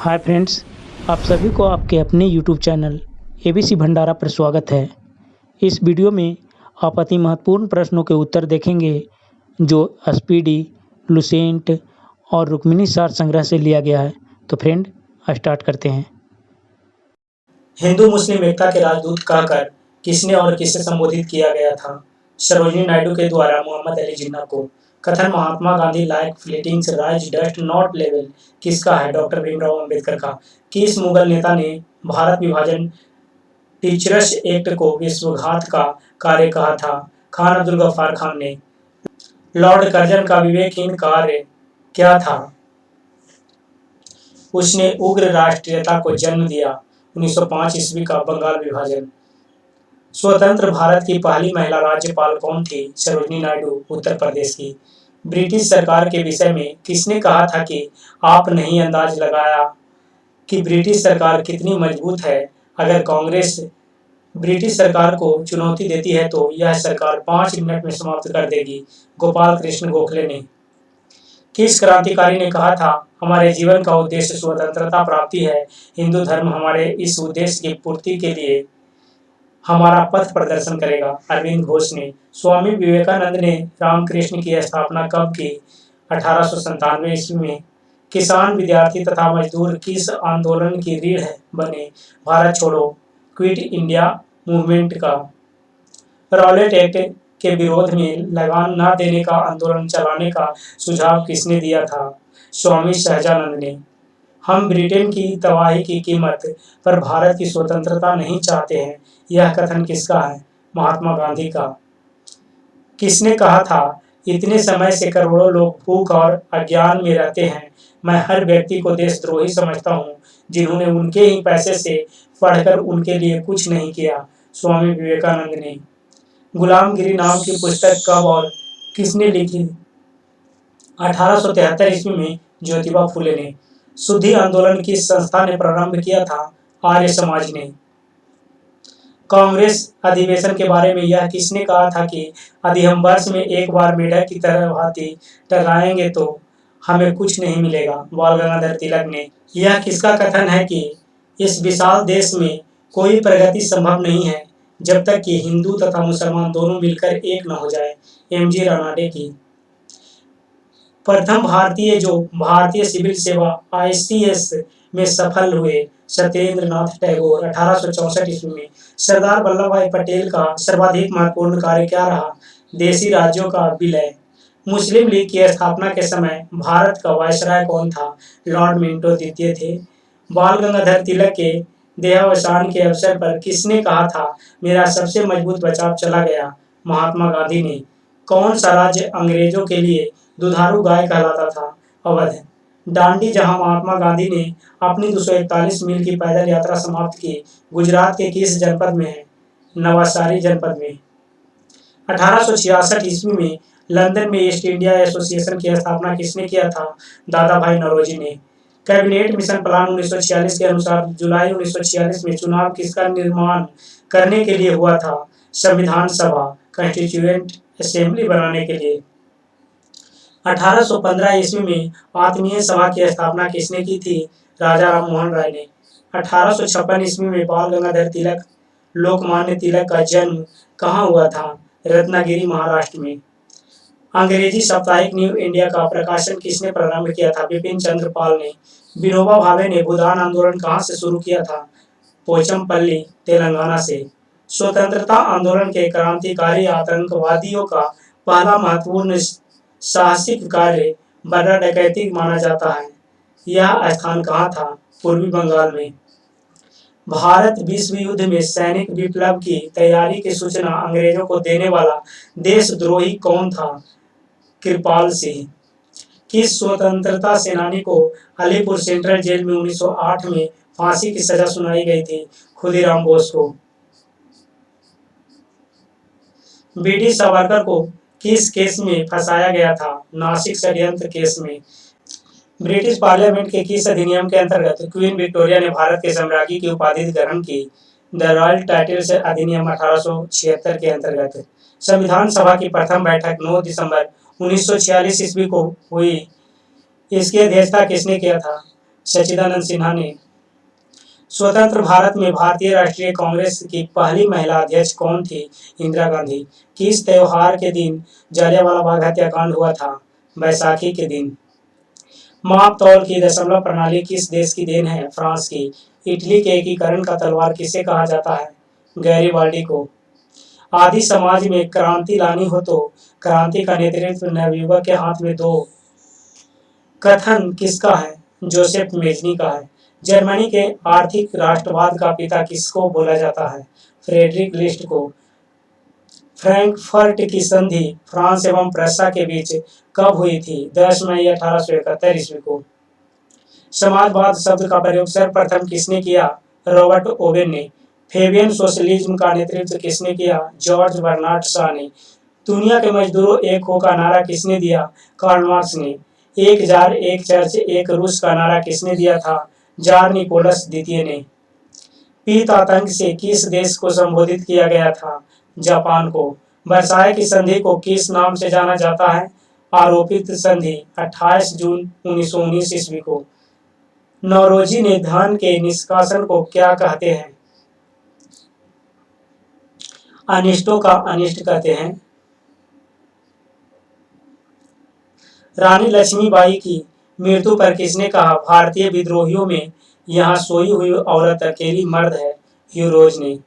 Hi friends, आप सभी को आपके अपने यूट्यूब चैनल एबीसी भंडारा पर स्वागत है। इस वीडियो में आप अति महत्वपूर्ण प्रश्नों के उत्तर देखेंगे जो स्पीडी, लुसेंट और रुक्मिणी सार संग्रह से लिया गया है। तो फ्रेंड स्टार्ट करते हैं। हिंदू मुस्लिम एकता के राजदूत कहकर किसने और किसे संबोधित किया गया था? सरोजिनी नायडू के द्वारा मोहम्मद अली जिन्ना को। कथन Mahatma Gandhi like fleeting rise dust not level किसका है? डॉक्टर भीमराव अंबेडकर का। किस मुगल नेता ने भारत विभाजन टीचर्स एक्ट को विश्वघात का कार्य कहा था? खान अब्दुल गफ्फार खान ने। लॉर्ड कर्जन का विवेकहीन कार्य क्या था? उसने उग्र राष्ट्रीयता को जन्म दिया। 1905 ईस्वी का बंगाल विभाजन। स्वतंत्र भारत की पहली महिला राज्यपाल कौन थी? सरोजिनी नायडू, उत्तर प्रदेश की। ब्रिटिश सरकार के विषय में किसने कहा था कि आप नहीं अंदाज लगाया कि ब्रिटिश सरकार कितनी मजबूत है? अगर कांग्रेस ब्रिटिश सरकार को चुनौती देती है तो यह सरकार 5 मिनट में समाप्त कर देगी। गोपाल कृष्ण गोखले ने। किस क्रांतिकारी ने कहा था, हमारे जीवन का उद्देश्य स्वतंत्रता प्राप्ति है, हिंदू धर्म हमारे इस उद्देश्य की पूर्ति के लिए हमारा पथ प्रदर्शन करेगा? अरविंद घोष ने। स्वामी विवेकानंद ने रामकृष्ण की स्थापना कब की? 1897 ईस्वी में। किसान, विद्यार्थी तथा मजदूर किस आंदोलन की रीढ़ बने? भारत छोड़ो क्विट इंडिया मूवमेंट का। रॉलेट एक्ट के विरोध में लगान न देने का आंदोलन चलाने का सुझाव किसने दिया था? स्वामी सहजानंद ने। हम ब्रिटेन की तबाही की कीमत पर भारत की स्वतंत्रता नहीं चाहते हैं, यह कथन किसका है? महात्मा गांधी का। किसने कहा था, इतने समय से करोड़ों लोग भूख और अज्ञान में रहते हैं, मैं हर व्यक्ति को देशद्रोही समझता हूँ जिन्होंने उनके ही पैसे से पढ़कर उनके लिए कुछ नहीं किया? स्वामी विवेकानंद ने। गुलामगिरी नाम की पुस्तक कब और किसने लिखी? 1873 ईस्वी में ज्योतिबा फूले ने। शुद्धि आंदोलन किस संस्था ने प्रारंभ किया था? आर्य समाज ने। कांग्रेस अधिवेशन के बारे में यह किसने कहा था कि यदि हम वर्ष में एक बार मेढक की तरह भांति टकराएंगे तो हमें कुछ नहीं मिलेगा? बाल गंगाधर तिलक ने। यह किसका कथन है कि इस विशाल देश में कोई प्रगति संभव नहीं है जब तक कि हिंदू तथा मुसलमान दोनों मिलकर एक न हो जाए? एमजी रानाडे की। प्रथम भारतीय जो भारतीय सिविल सेवा आईसीएस में सफल हुए? सत्येंद्र नाथ टैगोर। 1864 ईस्वी में। सरदार वल्लभ भाई पटेल का सर्वाधिक महत्वपूर्ण कार्य क्या रहा? देशी राज्यों का विलय। मुस्लिम लीग की स्थापना के समय भारत का वायसराय कौन था? लॉर्ड मिंटो द्वितीय थे। बाल गंगाधर तिलक के देहावसान के अवसर पर किसने कहा था, मेरा सबसे मजबूत बचाव चला गया? महात्मा गांधी ने। कौन सा राज्य अंग्रेजों के लिए दुधारू गाय कहलाता था? अवध। दांडी, जहां महात्मा गांधी ने अपनी 241 मील की पैदल यात्रा समाप्त की, गुजरात के किस जनपद में है? नवासारी जनपद में। 1866 ईस्वी में लंदन में ईस्ट इंडिया एसोसिएशन की स्थापना किसने किया था? दादा भाई नौरोजी ने। कैबिनेट मिशन प्लान 1946 के अनुसार जुलाई 1946 में चुनाव किसका निर्माण करने के लिए हुआ था? संविधान सभा, कॉन्स्टिट्यूएंट असेंबली बनाने के लिए। 1815 ईस्वी में आत्मीय सभा की स्थापना किसने की थी? राजा राम मोहन राय ने। 1856 ईस्वी में बाल गंगाधर तिलक, लोकमान्य तिलक का जन्म कहाँ हुआ था? रत्नागिरी, महाराष्ट्र में। अंग्रेजी साप्ताहिक न्यू इंडिया का प्रकाशन किसने प्रारंभ किया था? बिपिन चंद्र पाल ने। विनोबा भावे ने भूदान आंदोलन कहाँ से शुरू किया था? पोचमपल्ली, तेलंगाना से। स्वतंत्रता आंदोलन के क्रांतिकारी आतंकवादियों का पहला महत्वपूर्ण साहसिक कार्य बर्रा डकैती माना जाता है। यह स्थान कहाँ था? पूर्वी बंगाल में। भारत विश्व युद्ध में सैनिक विप्लव की तैयारी की सूचना अंग्रेजों को देने वाला देशद्रोही कौन था? कृपाल सिंह। किस स्वतंत्रता सेनानी को अलीपुर सेंट्रल जेल में 1908 में फांसी की सजा सुनाई गई थी? खुदीराम बोस को। बीडी सावरकर को किस केस में फंसाया गया था? नासिक षड्यंत्र केस में। ब्रिटिश पार्लियामेंट के किस अधिनियम के अंतर्गत क्वीन विक्टोरिया ने भारत के साम्राज्य की उपाधि ग्रहण की? द रॉयल टाइटल्स अधिनियम 1876 के अंतर्गत। संविधान सभा की प्रथम बैठक 9 दिसंबर 1946 ईस्वी को हुई, इसकी अध्यक्षता किसने किया था? सच्चिदानंद सिन्हा ने। स्वतंत्र भारत में भारतीय राष्ट्रीय कांग्रेस की पहली महिला अध्यक्ष कौन थी? इंदिरा गांधी। किस त्योहार के दिन जलियांवाला बाग हत्याकांड हुआ था? बैसाखी के दिन। माप तौल की दशमलव प्रणाली किस देश की देन है? फ्रांस की। इटली के एकीकरण का तलवार किसे कहा जाता है? गैरिबाल्डी को। आदि समाज में क्रांति लानी हो तो क्रांति का नेतृत्व नवयुवक के हाथ में दो, कथन किसका है? जोसेफ मेजनी का है। जर्मनी के आर्थिक राष्ट्रवाद का पिता किसको बोला जाता है? फ्रेडरिक लिस्ट को। फ्रैंकफर्ट की संधि फ्रांस एवं प्रस्सा के बीच कब हुई थी? 10 मई 1871 ईस्वी को। समाजवाद शब्द का प्रयोग सर्वप्रथम किसने किया? रॉबर्ट ओवेन ने। फेबियन सोशलिज्म का नेतृत्व किसने किया? जॉर्ज बर्नार्ड शॉ ने। दुनिया के मजदूरों एक हो का नारा किसने दिया? कार्ल मार्क्स ने। एक जार एक चर्च एक रूस का नारा किसने दिया था? जार निकोलस द्वितीय ने। पीत आतंक से किस देश को संबोधित किया गया था? जापान को। वर्साय की संधि को किस नाम से जाना जाता है? आरोपित संधि 28 जून 1919 ईस्वी को। नौरोजी ने धन के निष्कासन को क्या कहते हैं? अनिष्टों का अनिष्ट कहते हैं। रानी लक्ष्मीबाई की मृत्यु पर किसने कहा, भारतीय विद्रोहियों में यहाँ सोई हुई औरत अकेली मर्द है? ह्यूरोज ने।